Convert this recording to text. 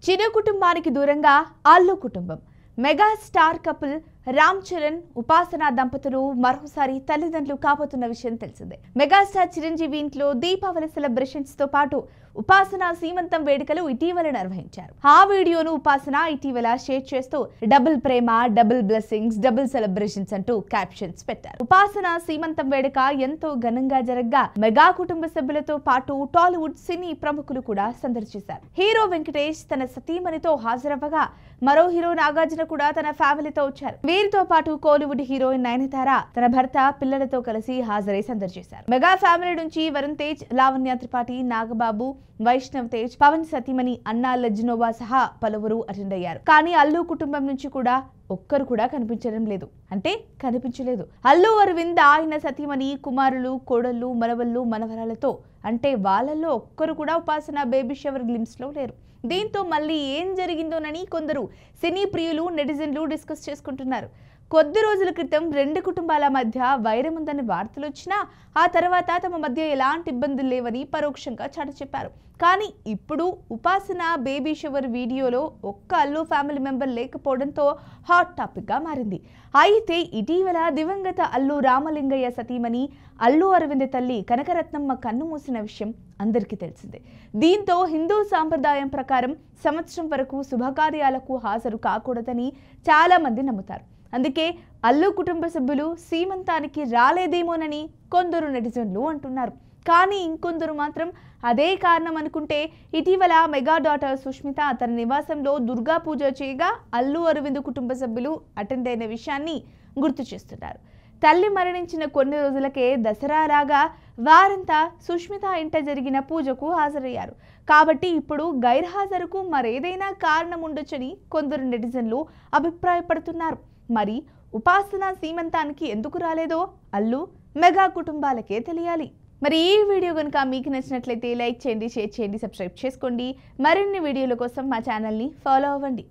చిన్న కుటుంబానికి దూరంగా అల్లు కుటుంబం. Mega star couple Ram Charan, ఉపాసన దంపతులు మరోసారి తల్లిదండ్రులు కాబోతున్న విషయం తెలిసిందే. మెగాస్టార్ చిరంజీవి ఇంట్లో దీపావళి సెలబ్రేషన్స్ తో పాటు ఉపాసన సీమంతం వేడుకలు ఇటీవల నిర్వహించారు. ఆ వీడియోను ఉపాసన ఇటీవల షేర్ చేస్తూ డబుల్ ప్రేమ, డబుల్ బ్లెస్సింగ్స్, డబుల్ సెలబ్రేషన్స్ అంటూ క్యాప్షన్స్ పెట్టారు. ఉపాసన సీమంతం వేడుక ఎంతో ఘనంగా జరగ్గా మెగా కుటుంబ సభ్యులతో పాటు టాలీవుడ్ సినీ ప్రముఖులు కూడా సందడి చేశారు. హీరో వెంకటేష్ తన సతీమణితో హాజరవ్వగా మరో హీరో నాగార్జున కూడా తన ఫ్యామిలీతో వచ్చారు. వీరితో పాటు కోలీవుడ్ హీరోయిన్ నయనతార తన భర్త, పిల్లలతో కలిసి హాజరై సందడి చేశారు. మెగా ఫ్యామిలీ నుంచి వరుణ్ తేజ్, లావణ్య త్రిపాఠి, నాగబాబు, వైష్ణవ్ తేజ్, పవన్ సతీమణి అన్నా లజ్నోవా సహా పలువురు అటెండ్ అయ్యారు. కానీ అల్లు కుటుంబం నుంచి కూడా ఒక్కరు కూడా కనిపించలేదు. అల్లు అరవింద్ ఆయన సతీమణి, కుమారులు, కోడళ్ళు, మనవళ్ళు, మనవరాలతో అంటే వాళ్ళల్లో ఒక్కరు కూడా ఉపాసన బేబీ షవర్ గ్లిమ్స్ లో లేరు. దీంతో మళ్ళీ ఏం జరిగిందోనని కొందరు సినీ ప్రియులు, నెటిజన్లు డిస్కస్ చేసుకుంటున్నారు. కొద్ది రోజుల క్రితం రెండు కుటుంబాల మధ్య వైరం ఉందని వార్తలు వచ్చినా ఆ తర్వాత తమ మధ్య ఎలాంటి ఇబ్బందులు లేవని పరోక్షంగా చాటి చెప్పారు. కానీ ఇప్పుడు ఉపాసన బేబీ షవర్ వీడియోలో ఒక్క అల్లు ఫ్యామిలీ మెంబర్ లేకపోవడంతో హాట్ టాపిక్ గా మారింది. అయితే ఇటీవల దివంగత అల్లు రామలింగయ్య సతీమణి అల్లు అరవింద్ తల్లి కనకరత్నమ్మ కన్ను మూసిన విషయం అందరికీ తెలిసిందే. దీంతో హిందూ సాంప్రదాయం ప్రకారం సంవత్సరం వరకు శుభకార్యాలకు హాజరు కాకూడదని చాలా మంది నమ్ముతారు. అందుకే అల్లు కుటుంబ సభ్యులు సీమంతానికి రాలేదేమోనని కొందరు నెటిజన్లు అంటున్నారు. కానీ ఇంకొందరు మాత్రం అదే కారణం అనుకుంటే ఇటీవల మెగా డాటర్ సుష్మిత తన నివాసంలో దుర్గా పూజ చేయగా అల్లు అరవింద్ కుటుంబ సభ్యులు అటెండ్ అయిన విషయాన్ని గుర్తు చేస్తున్నారు. తల్లి మరణించిన కొన్ని రోజులకే దసరా రాగా వారంతా సుష్మిత ఇంట జరిగిన పూజకు హాజరయ్యారు. కాబట్టి ఇప్పుడు గైర్హాజరుకు మరేదైనా కారణం ఉండొచ్చని కొందరు నెటిజన్లు అభిప్రాయపడుతున్నారు. మరి ఉపాసన సీమంతానికి ఎందుకు రాలేదో అల్లు, మెగా కుటుంబాలకే తెలియాలి. మరి ఈ వీడియో కనుక మీకు నచ్చినట్లయితే లైక్ చేయండి, షేర్ చేయండి, సబ్స్క్రైబ్ చేసుకోండి. మరిన్ని వీడియోల కోసం మా ఛానల్ని ఫాలో అవ్వండి.